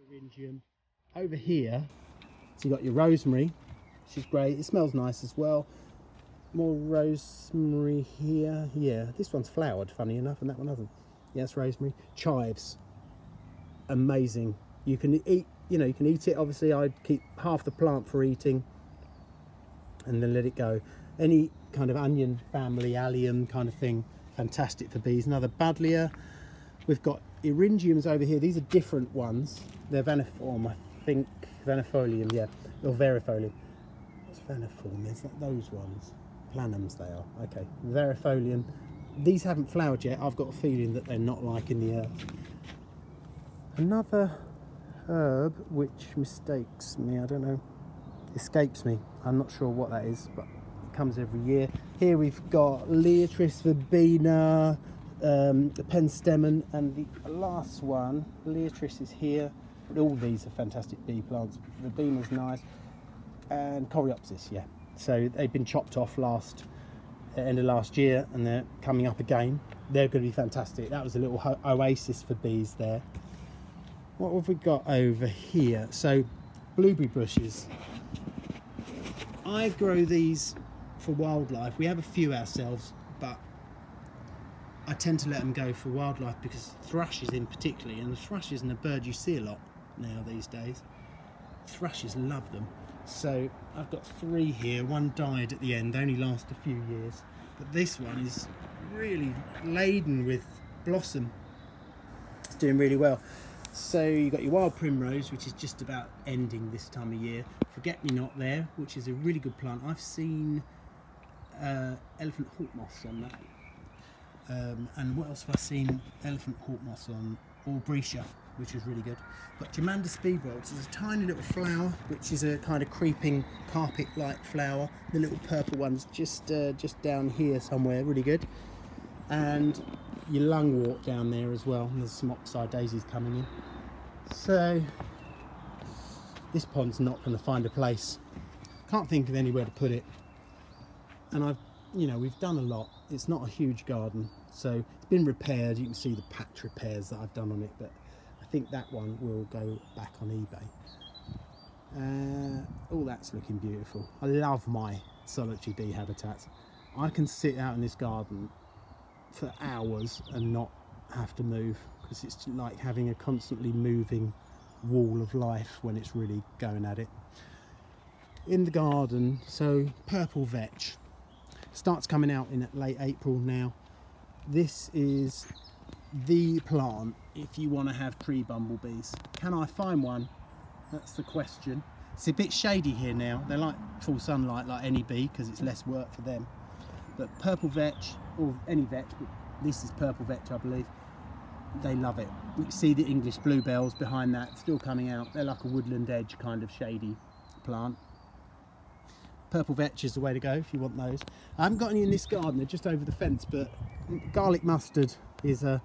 Syringium. Over here, so you got your rosemary, which is great. It smells nice as well. More rosemary here. Yeah, this one's flowered, funny enough, and that one hasn't. Yeah, it's rosemary. Chives, amazing. You can eat, you know, you can eat it. Obviously, I'd keep half the plant for eating, and then let it go. Any kind of onion family, allium kind of thing, fantastic for bees. Another Buddleia. We've got Eryngiums over here. These are different ones. They're Vaniform, I think. Vanifolium, yeah, or Verifolium. What's Vaniform? Is that those ones? Planums they are. Okay, Verifolium. These haven't flowered yet. I've got a feeling that they're not liking the earth. Another herb which mistakes me, I don't know, escapes me. I'm not sure what that is, but it comes every year. Here we've got Leotris verbena, the penstemon, and the last one, Leotris, is here. All these are fantastic bee plants. Verbena's nice, and Coreopsis, yeah. So they've been chopped off end of last year, and they're coming up again. They're going to be fantastic. That was a little oasis for bees there. What have we got over here? So blueberry bushes. I grow these for wildlife. We have a few ourselves, but I tend to let them go for wildlife because thrushes in particularly, and the thrush isn't a bird you see a lot now these days. Thrushes love them. So I've got 3 here. One died at the end, they only last a few years, but this one is really laden with blossom. It's doing really well. So you've got your wild primrose, which is just about ending this time of year. Forget-me-not there, which is a really good plant. I've seen elephant hawk moths on that. And what else have I seen elephant hawk moths on? Albrecia, which is really good. Got Germander speedwell, which is a tiny little flower, which is a kind of creeping carpet-like flower. The little purple one's just down here somewhere, really good. And your lungwort down there as well. And there's some oxeye daisies coming in. So this pond's not going to find a place. Can't think of anywhere to put it. And we've done a lot. It's not a huge garden, so it's been repaired. You can see the patch repairs that I've done on it, but I think that one will go back on eBay. Oh, that's looking beautiful. I love my solitary bee habitats. I can sit out in this garden for hours and not have to move, because it's like having a constantly moving wall of life when it's really going at it. In the garden, so purple vetch starts coming out in late April now. This is the plant if you want to have tree bumblebees. Can I find one? That's the question. It's a bit shady here now. They like full sunlight like any bee because it's less work for them. But purple vetch, or any vetch, but this is purple vetch I believe, they love it. You can see the English bluebells behind that still coming out. They're like a woodland edge kind of shady plant. Purple vetch is the way to go if you want those. I haven't got any in this garden, they're just over the fence, but garlic mustard is a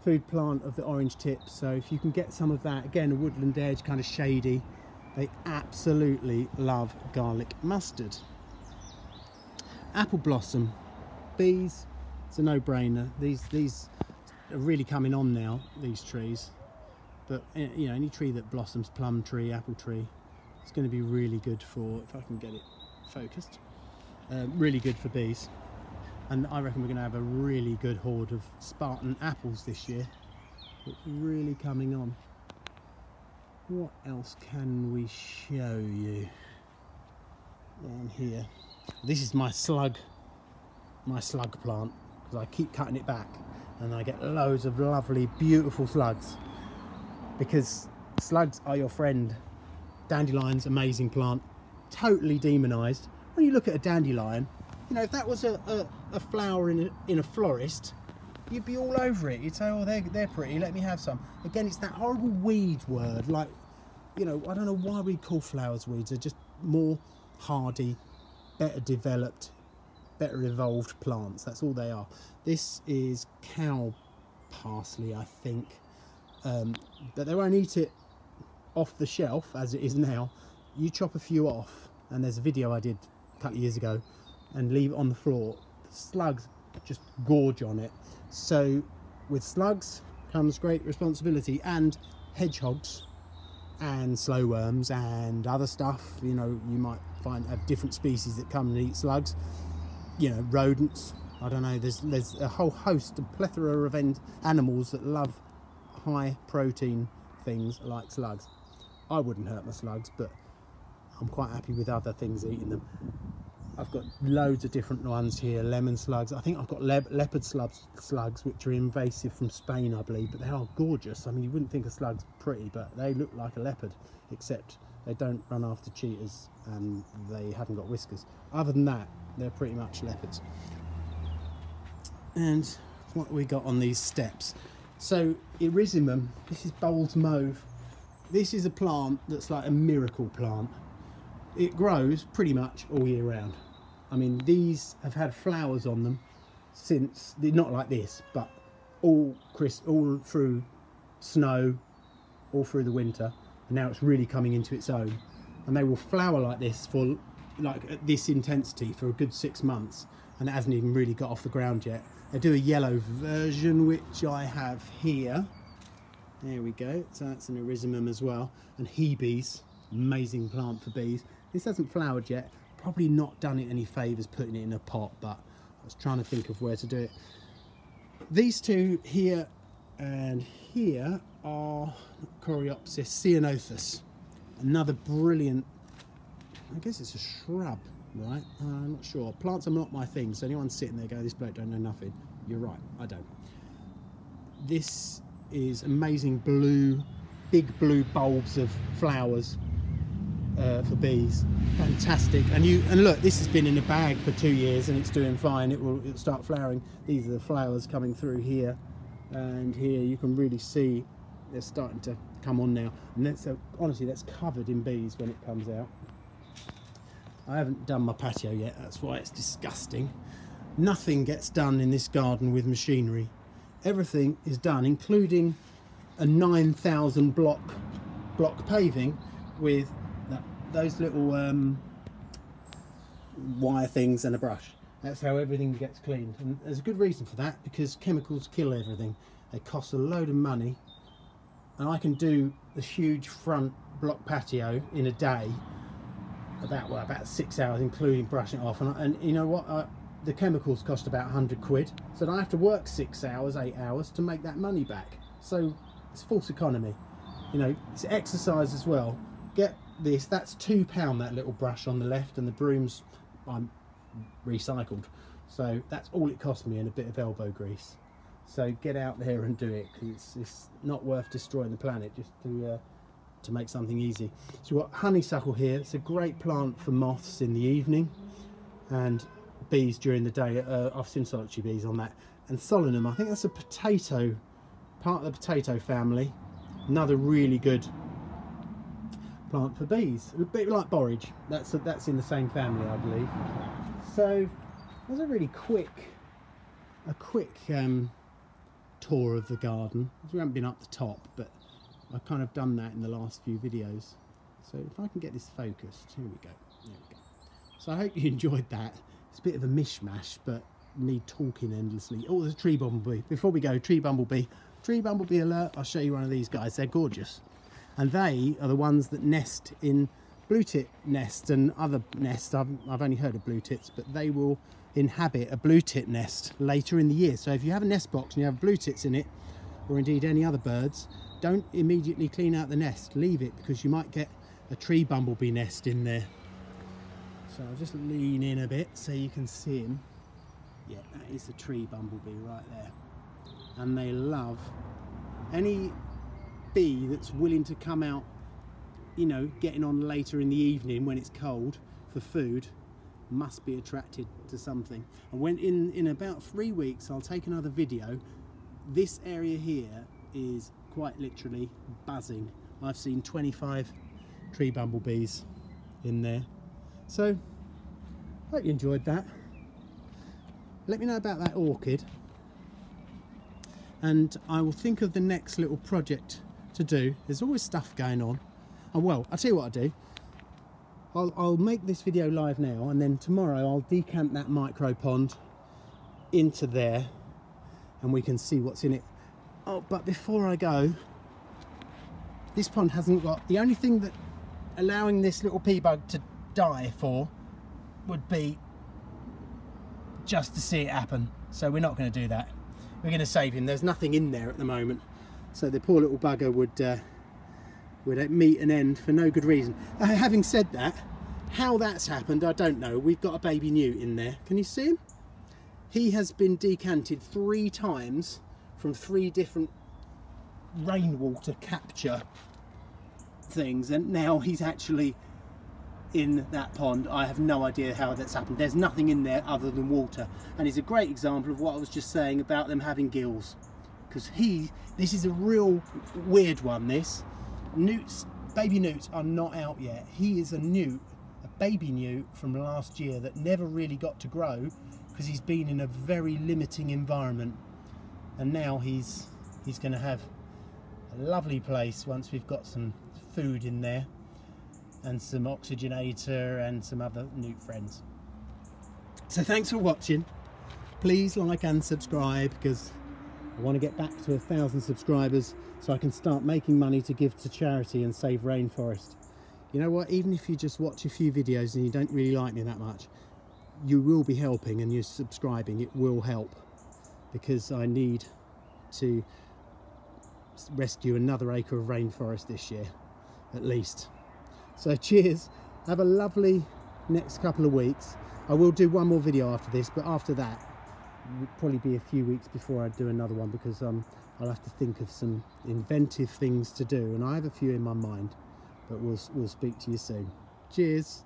food plant of the orange tip, so if you can get some of that, again a woodland edge, kind of shady, they absolutely love garlic mustard. Apple blossom, bees, it's a no-brainer. These are really coming on now, these trees, but you know, any tree that blossoms, plum tree, apple tree, it's going to be really good for, if I can get it focused, really good for bees. And I reckon we're going to have a really good horde of Spartan apples this year. It's really coming on. What else can we show you down here? This is my slug plant, because I keep cutting it back and I get loads of lovely beautiful slugs, because slugs are your friend. Dandelion's amazing plant, totally demonized. When you look at a dandelion, you know, if that was a flower in a florist, you'd be all over it. You'd say, oh, they're pretty, let me have some. Again, it's that horrible weed word, like, you know, I don't know why we call flowers weeds. They're just more hardy, better developed, better evolved plants. That's all they are. This is cow parsley, I think, but they won't eat it off the shelf as it is now. You chop a few off, and there's a video I did a couple of years ago, and leave it on the floor. The slugs just gorge on it. So with slugs comes great responsibility, and hedgehogs and slow worms and other stuff. You know, you might have different species that come and eat slugs. You know, rodents. I don't know. There's a whole host, a plethora of animals that love high protein things like slugs. I wouldn't hurt my slugs, but I'm quite happy with other things eating them. I've got loads of different ones here. Lemon slugs. I think I've got leopard slugs, which are invasive from Spain, I believe, but they are gorgeous. I mean, you wouldn't think a slug's pretty, but they look like a leopard, except they don't run after cheetahs and they haven't got whiskers. Other than that, they're pretty much leopards. And what have we got on these steps? So Erysimum, this is Bowles mauve. This is a plant that's like a miracle plant. It grows pretty much all year round. I mean, these have had flowers on them since, not like this, but all through snow, all through the winter, and now it's really coming into its own. And they will flower like this for, like, at this intensity for a good 6 months, and it hasn't even really got off the ground yet. They do a yellow version, which I have here. There we go. So that's an Erysimum as well. And Hebes, amazing plant for bees. This hasn't flowered yet. Probably not done it any favours putting it in a pot, but I was trying to think of where to do it. These two here and here are Coreopsis ceanothus. Another brilliant, I guess it's a shrub, right? I'm not sure. Plants are not my thing, so anyone sitting there going, this bloke don't know nothing. You're right, I don't. This is amazing blue, big blue bulbs of flowers for bees. Fantastic. And look, this has been in a bag for 2 years and it's doing fine. It'll start flowering. These are the flowers coming through here, and here you can really see they're starting to come on now. And that's honestly, that's covered in bees when it comes out. I haven't done my patio yet, that's why it's disgusting. Nothing gets done in this garden with machinery. Everything is done, including a 9,000 block paving with those little wire things and a brush. That's how everything gets cleaned, and there's a good reason for that, because chemicals kill everything. They cost a load of money, and I can do the huge front block patio in a day, about 6 hours, including brushing it off. And you know what, the chemicals cost about 100 quid, so I have to work 6 hours, 8 hours to make that money back. So it's false economy. You know, it's exercise as well. Get this, that's £2, that little brush on the left, and the brooms I'm recycled, so that's all it cost me, and a bit of elbow grease. So get out there and do it, because it's not worth destroying the planet just to make something easy. So we've got honeysuckle here. It's a great plant for moths in the evening and bees during the day. I've seen solitary bees on that. And solanum, I think that's a potato, part of the potato family. Another really good plant for bees, a bit like borage. That's in the same family, I believe. So there's a really quick tour of the garden. We haven't been up the top, but I've kind of done that in the last few videos. So if I can get this focused, here we go. There we go. So I hope you enjoyed that. It's a bit of a mishmash, but me talking endlessly. Oh, there's a tree bumblebee. Before we go, tree bumblebee alert. I'll show you one of these guys. They're gorgeous. And they are the ones that nest in blue tit nests and other nests. I've only heard of blue tits, but they will inhabit a blue tit nest later in the year. So if you have a nest box and you have blue tits in it, or indeed any other birds, don't immediately clean out the nest. Leave it, because you might get a tree bumblebee nest in there. So I'll just lean in a bit so you can see him. Yeah, that is a tree bumblebee right there. And they love any bee that's willing to come out, you know, getting on later in the evening when it's cold for food, must be attracted to something. And when in about 3 weeks I'll take another video. This area here is quite literally buzzing. I've seen 25 tree bumblebees in there. So I hope you enjoyed that. Let me know about that orchid, and I will think of the next little project to do. There's always stuff going on. And well, I'll tell you what I'll do. I'll make this video live now, and then tomorrow I'll decant that micro pond into there and we can see what's in it. Oh, but before I go, This pond hasn't got, the only thing that allowing this little pea bug to die for would be just to see it happen. So we're not going to do that. We're going to save him. There's nothing in there at the moment, so the poor little bugger would meet an end for no good reason. Having said that, how that's happened I don't know. We've got a baby newt in there. Can you see him? He has been decanted 3 times from 3 different rainwater capture things, and now he's actually in that pond. I have no idea how that's happened. There's nothing in there other than water, and he's a great example of what I was just saying about them having gills, because this is a real weird one. This newts, baby newts are not out yet. He is a newt, a baby newt from last year that never really got to grow because he's been in a very limiting environment, and now he's going to have a lovely place once we've got some food in there and some oxygenator and some other newt friends. So thanks for watching. Please like and subscribe, because I want to get back to 1,000 subscribers so I can start making money to give to charity and save rainforest. You know what, even if you just watch a few videos and you don't really like me that much, you will be helping, and you're subscribing. It will help, because I need to rescue another acre of rainforest this year at least. So cheers, have a lovely next couple of weeks. I will do one more video after this, but after that it would probably be a few weeks before I do another one, because I'll have to think of some inventive things to do, and I have a few in my mind, but we'll speak to you soon. Cheers.